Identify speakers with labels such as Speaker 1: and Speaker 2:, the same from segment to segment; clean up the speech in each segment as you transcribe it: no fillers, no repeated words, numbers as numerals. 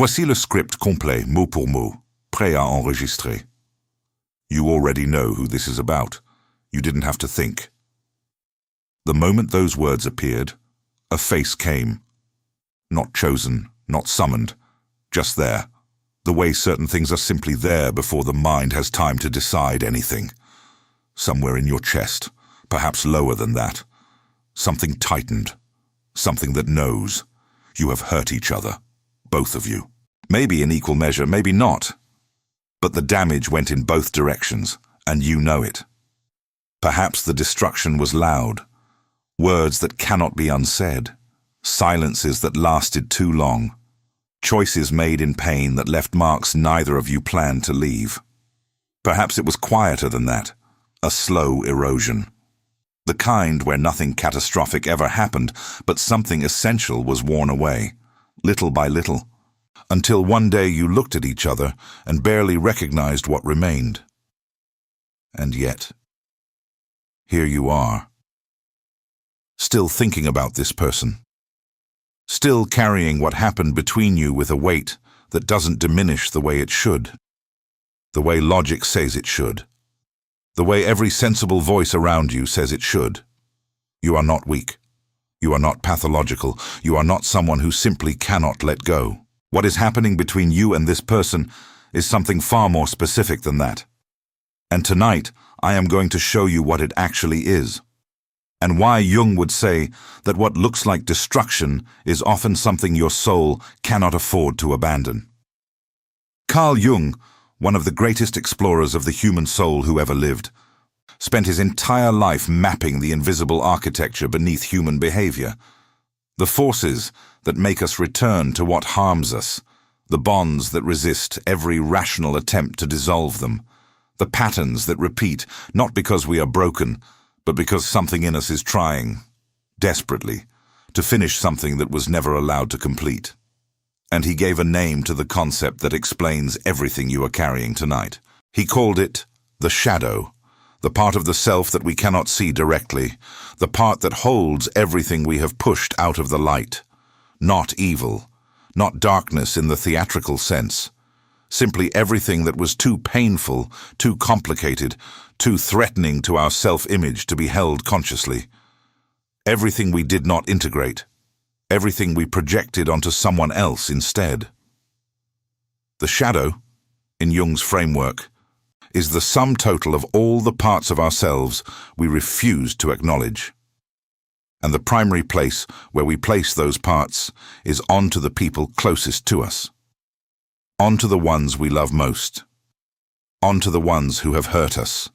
Speaker 1: Voici le script complet, mot pour mot, prêt à enregistrer. You already know who this is about. You didn't have to think. The moment those words appeared, a face came. Not chosen, not summoned, just there. The way certain things are simply there before the mind has time to decide anything. Somewhere in your chest, perhaps lower than that. Something tightened. Something that knows. You have hurt each other. Both of you. Maybe in equal measure, maybe not. But the damage went in both directions, and you know it. Perhaps the destruction was loud. Words that cannot be unsaid. Silences that lasted too long. Choices made in pain that left marks neither of you planned to leave. Perhaps it was quieter than that. A slow erosion. The kind where nothing catastrophic ever happened, but something essential was worn away, little by little, until one day you looked at each other and barely recognized what remained. And yet, here you are, still thinking about this person, still carrying what happened between you with a weight that doesn't diminish the way it should, the way logic says it should, the way every sensible voice around you says it should. You are not weak. You are not pathological. You are not someone who simply cannot let go. What is happening between you and this person is something far more specific than that. And tonight, I am going to show you what it actually is, and why Jung would say that what looks like destruction is often something your soul cannot afford to abandon. Carl Jung, one of the greatest explorers of the human soul who ever lived, spent his entire life mapping the invisible architecture beneath human behavior. The forces that make us return to what harms us, the bonds that resist every rational attempt to dissolve them, the patterns that repeat not because we are broken, but because something in us is trying, desperately, to finish something that was never allowed to complete. And he gave a name to the concept that explains everything you are carrying tonight. He called it the shadow, the part of the self that we cannot see directly, the part that holds everything we have pushed out of the light. Not evil, not darkness in the theatrical sense, simply everything that was too painful, too complicated, too threatening to our self-image to be held consciously. Everything we did not integrate, everything we projected onto someone else instead. The shadow, in Jung's framework, is the sum total of all the parts of ourselves we refuse to acknowledge. And the primary place where we place those parts is onto the people closest to us. Onto the ones we love most. Onto the ones who have hurt us.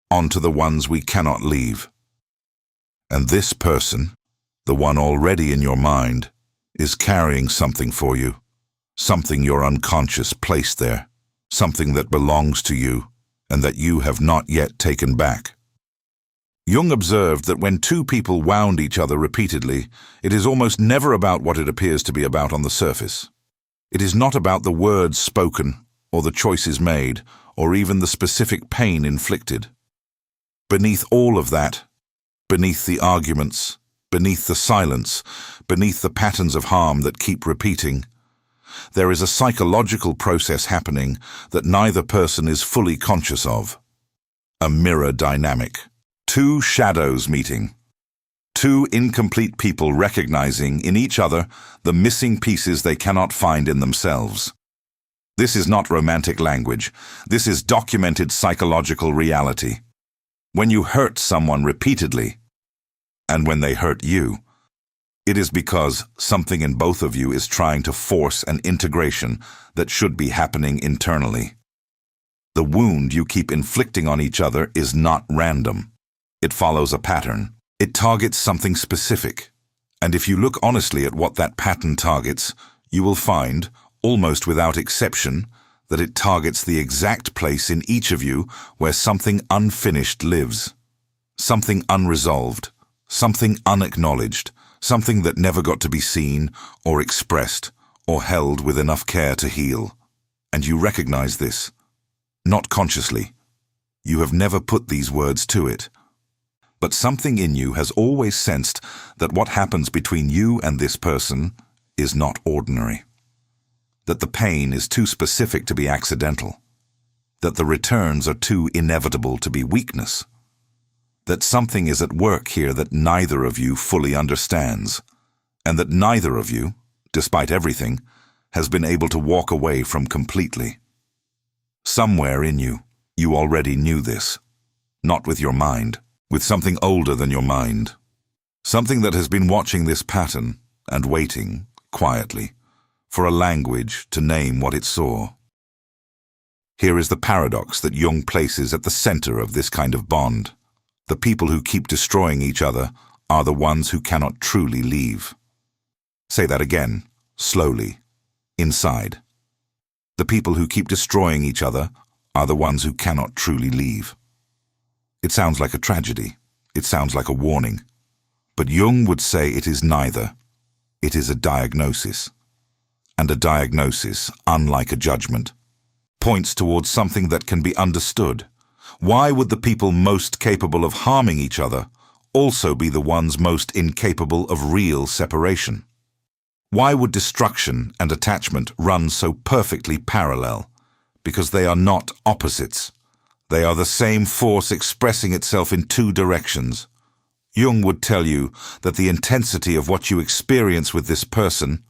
Speaker 1: Onto the ones we cannot leave. And this person, the one already in your mind, is carrying something for you. Something your unconscious placed there. Something that belongs to you and that you have not yet taken back. Jung observed that when two people wound each other repeatedly, it is almost never about what it appears to be about on the surface. It is not about the words spoken, or the choices made, or even the specific pain inflicted. Beneath all of that, beneath the arguments, beneath the silence, beneath the patterns of harm that keep repeating, there is a psychological process happening that neither person is fully conscious of. A mirror dynamic. Two shadows meeting. Two incomplete people recognizing in each other the missing pieces they cannot find in themselves. This is not romantic language. This is documented psychological reality. When you hurt someone repeatedly, and when they hurt you, it is because something in both of you is trying to force an integration that should be happening internally. The wound you keep inflicting on each other is not random. It follows a pattern. It targets something specific. And if you look honestly at what that pattern targets, you will find, almost without exception, that it targets the exact place in each of you where something unfinished lives. Something unresolved. Something unacknowledged. Something that never got to be seen or expressed or held with enough care to heal. And you recognize this. Not consciously. You have never put these words to it. But something in you has always sensed that what happens between you and this person is not ordinary. that the pain is too specific to be accidental, that the returns are too inevitable to be weakness, that something is at work here that neither of you fully understands, and that neither of you, despite everything, has been able to walk away from completely. Somewhere in you, you already knew this, not with your mind, with something older than your mind, something that has been watching this pattern and waiting, quietly, for a language to name what it saw. Here is the paradox that Jung places at the center of this kind of bond. The people who keep destroying each other are the ones who cannot truly leave. Say that again, slowly, inside. The people who keep destroying each other are the ones who cannot truly leave. It sounds like a tragedy. It sounds like a warning. But Jung would say it is neither. It is a diagnosis. And a diagnosis, unlike a judgment, points towards something that can be understood. Why would the people most capable of harming each other also be the ones most incapable of real separation? Why would destruction and attachment run so perfectly parallel? Because they are not opposites. They are the same force expressing itself in two directions. Jung would tell you that the intensity of what you experience with this person,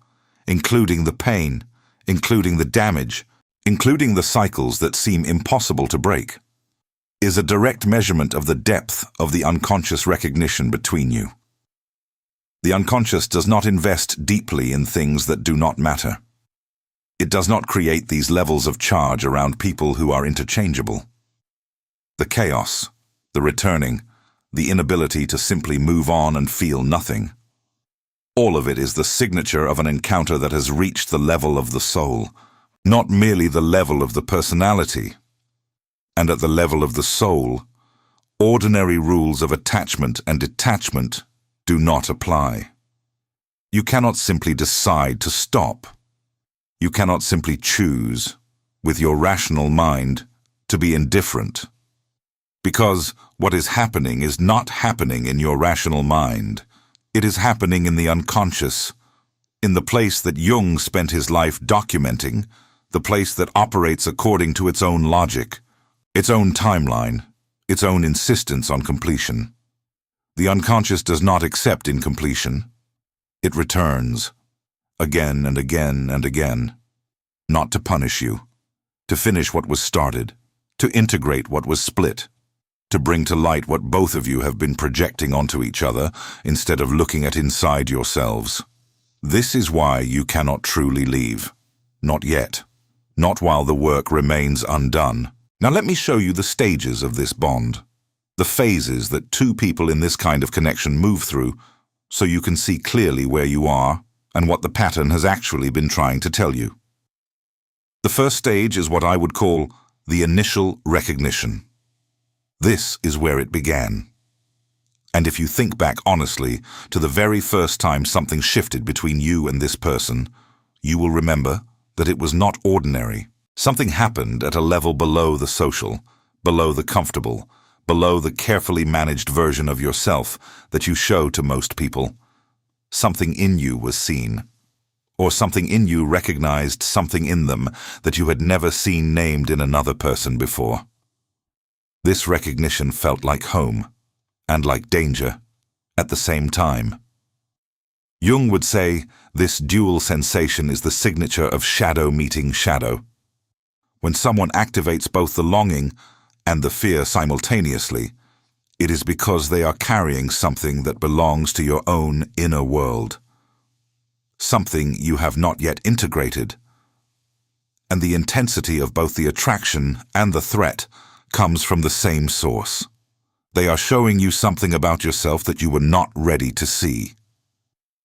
Speaker 1: including the pain, including the damage, including the cycles that seem impossible to break, is a direct measurement of the depth of the unconscious recognition between you. The unconscious does not invest deeply in things that do not matter. It does not create these levels of charge around people who are interchangeable. The chaos, the returning, the inability to simply move on and feel nothing. All of it is the signature of an encounter that has reached the level of the soul, not merely the level of the personality. And at the level of the soul, ordinary rules of attachment and detachment do not apply. You cannot simply decide to stop. You cannot simply choose, with your rational mind, to be indifferent. Because what is happening is not happening in your rational mind. It is happening in the unconscious, in the place that Jung spent his life documenting, the place that operates according to its own logic, its own timeline, its own insistence on completion. The unconscious does not accept incompletion. It returns, again and again and again, not to punish you, to finish what was started, to integrate what was split, to bring to light what both of you have been projecting onto each other instead of looking at inside yourselves. This is why you cannot truly leave. Not yet. Not while the work remains undone. Now let me show you the stages of this bond, the phases that two people in this kind of connection move through, so you can see clearly where you are and what the pattern has actually been trying to tell you. The first stage is what I would call the initial recognition. This is where it began. And if you think back honestly to the very first time something shifted between you and this person, you will remember that it was not ordinary. Something happened at a level below the social, below the comfortable, below the carefully managed version of yourself that you show to most people. Something in you was seen, or something in you recognized something in them that you had never seen named in another person before. This recognition felt like home and like danger at the same time. Jung would say this dual sensation is the signature of shadow meeting shadow. When someone activates both the longing and the fear simultaneously, it is because they are carrying something that belongs to your own inner world. Something you have not yet integrated. And the intensity of both the attraction and the threat comes from the same source. They are showing you something about yourself that you were not ready to see.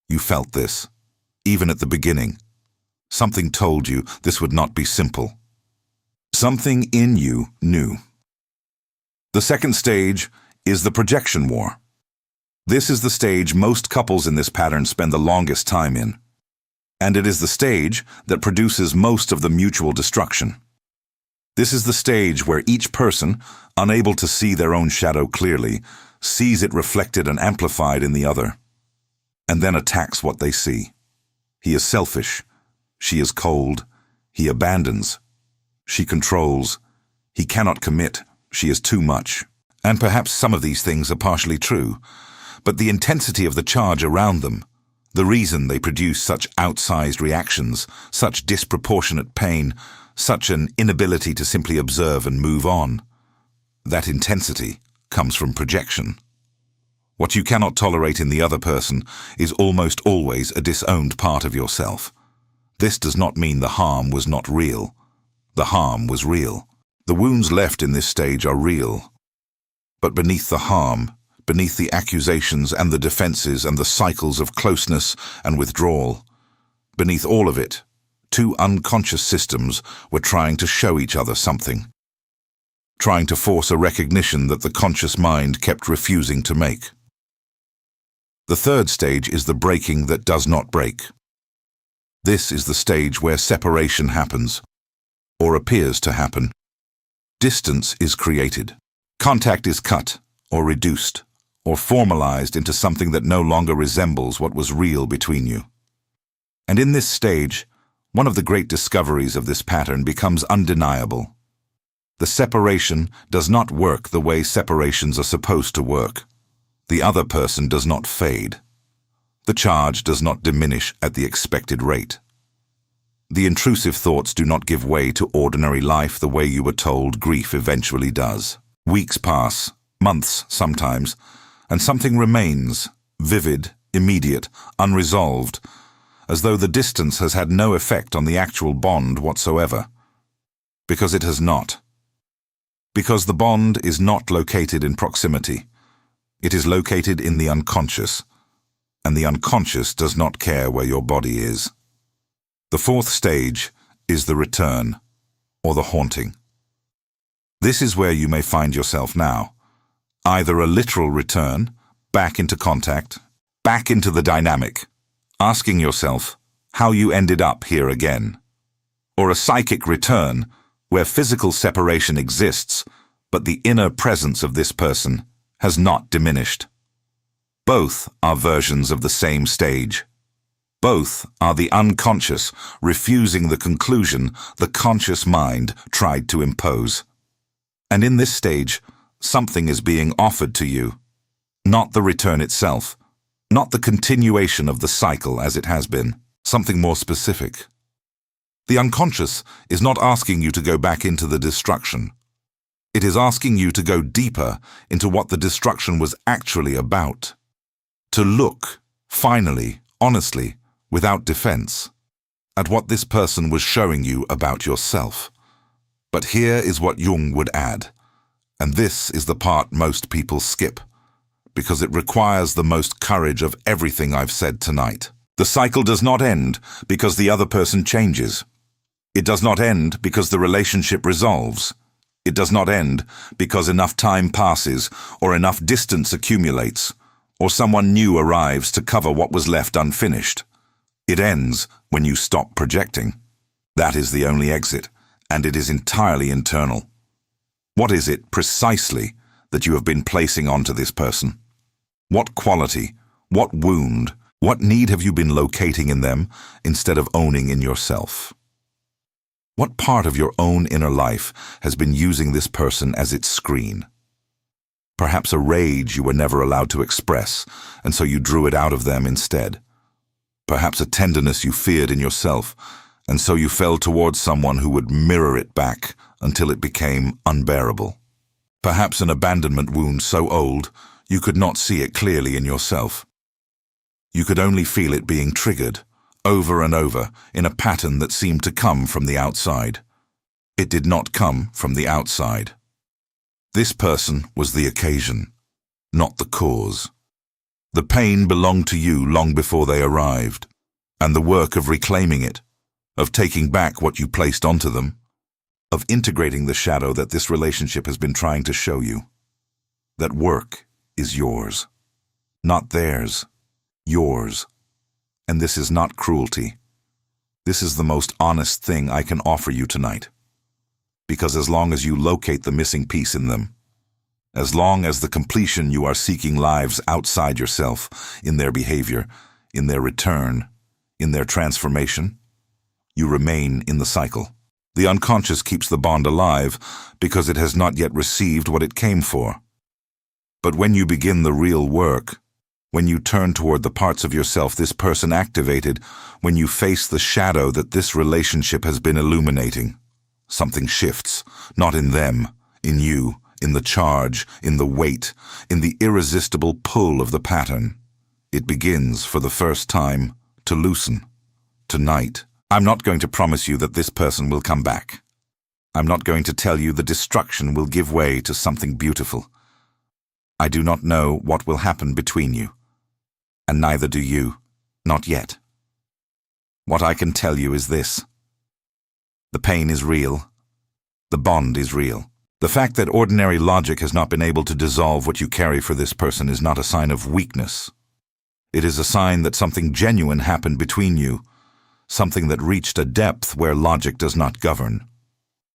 Speaker 1: You felt this, even at the beginning. Something told you this would not be simple. Something in you knew. The second stage is the projection war. This is the stage most couples in this pattern spend the longest time in. And it is the stage that produces most of the mutual destruction. This is the stage where each person, unable to see their own shadow clearly, sees it reflected and amplified in the other, and then attacks what they see. He is selfish, she is cold, He abandons. She controls. He cannot commit. She is too much. And perhaps some of these things are partially true, but the intensity of the charge around them, the reason they produce such outsized reactions, such disproportionate pain, such an inability to simply observe and move on, that intensity comes from projection. What you cannot tolerate in the other person is almost always a disowned part of yourself. This does not mean the harm was not real. The harm was real. The wounds left in this stage are real. But beneath the harm, beneath the accusations and the defenses and the cycles of closeness and withdrawal, beneath all of it, two unconscious systems were trying to show each other something, trying to force a recognition that the conscious mind kept refusing to make. The third stage is the breaking that does not break. This is the stage where separation happens, or appears to happen. Distance is created. Contact is cut, or reduced, or formalized into something that no longer resembles what was real between you. And in this stage, one of the great discoveries of this pattern becomes undeniable. The separation does not work the way separations are supposed to work. The other person does not fade. The charge does not diminish at the expected rate. The intrusive thoughts do not give way to ordinary life the way you were told grief eventually does. Weeks pass, months sometimes, and something remains, vivid, immediate, unresolved, as though the distance has had no effect on the actual bond whatsoever. Because it has not. Because the bond is not located in proximity. It is located in the unconscious, and the unconscious does not care where your body is. The fourth stage is the return, or the haunting. This is where you may find yourself now. Either a literal return, back into contact, back into the dynamic, asking yourself how you ended up here again. Or a psychic return, where physical separation exists, but the inner presence of this person has not diminished. Both are versions of the same stage. Both are the unconscious refusing the conclusion the conscious mind tried to impose. And in this stage, something is being offered to you. Not the return itself, not the continuation of the cycle as it has been, something more specific. The unconscious is not asking you to go back into the destruction. It is asking you to go deeper into what the destruction was actually about. To look, finally, honestly, without defense, at what this person was showing you about yourself. But here is what Jung would add, and this is the part most people skip, because it requires the most courage of everything I've said tonight. The cycle does not end because the other person changes. It does not end because the relationship resolves. It does not end because enough time passes or enough distance accumulates or someone new arrives to cover what was left unfinished. It ends when you stop projecting. That is the only exit, and it is entirely internal. What is it precisely that you have been placing onto this person? What quality, what wound, what need have you been locating in them instead of owning in yourself? What part of your own inner life has been using this person as its screen? Perhaps a rage you were never allowed to express, and so you drew it out of them instead. Perhaps a tenderness you feared in yourself, and so you fell towards someone who would mirror it back until it became unbearable. Perhaps an abandonment wound so old you could not see it clearly in yourself. You could only feel it being triggered, over and over, in a pattern that seemed to come from the outside. It did not come from the outside. This person was the occasion, not the cause. The pain belonged to you long before they arrived, and the work of reclaiming it, of taking back what you placed onto them, of integrating the shadow that this relationship has been trying to show you. That work is yours, not theirs, yours. And this is not cruelty. This is the most honest thing I can offer you tonight. Because as long as you locate the missing piece in them, as long as the completion you are seeking lives outside yourself, in their behavior, in their return, in their transformation, You remain in the cycle. The unconscious keeps the bond alive because it has not yet received what it came for. But when you begin the real work, when you turn toward the parts of yourself this person activated, when you face the shadow that this relationship has been illuminating, something shifts, not in them, in you, in the charge, in the weight, in the irresistible pull of the pattern. It begins, for the first time, to loosen. Tonight, I'm not going to promise you that this person will come back. I'm not going to tell you the destruction will give way to something beautiful. I do not know what will happen between you, and neither do you, not yet. What I can tell you is this. The pain is real. The bond is real. The fact that ordinary logic has not been able to dissolve what you carry for this person is not a sign of weakness. It is a sign that something genuine happened between you, something that reached a depth where logic does not govern.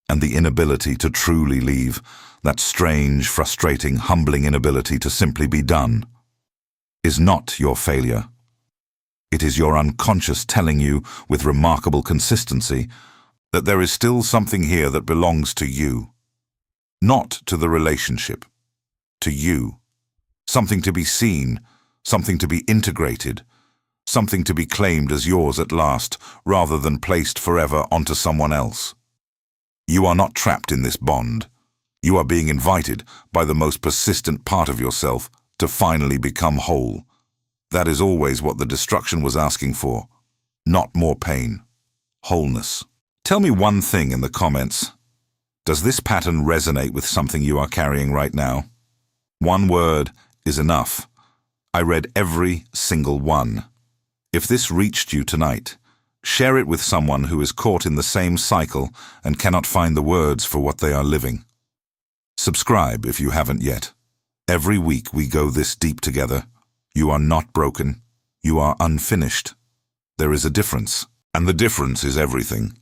Speaker 1: And the inability to truly leave, that strange, frustrating, humbling inability to simply be done, is not your failure. It is your unconscious telling you, with remarkable consistency, that there is still something here that belongs to you. Not to the relationship. To you. Something to be seen, something to be integrated, something to be claimed as yours at last, rather than placed forever onto someone else. You are not trapped in this bond. You are being invited by the most persistent part of yourself to finally become whole. That is always what the destruction was asking for. Not more pain. Wholeness. Tell me one thing in the comments. Does this pattern resonate with something you are carrying right now? One word is enough. I read every single one. If this reached you tonight, share it with someone who is caught in the same cycle and cannot find the words for what they are living. Subscribe if you haven't yet. Every week we go this deep together. You are not broken. You are unfinished. There is a difference, and the difference is everything.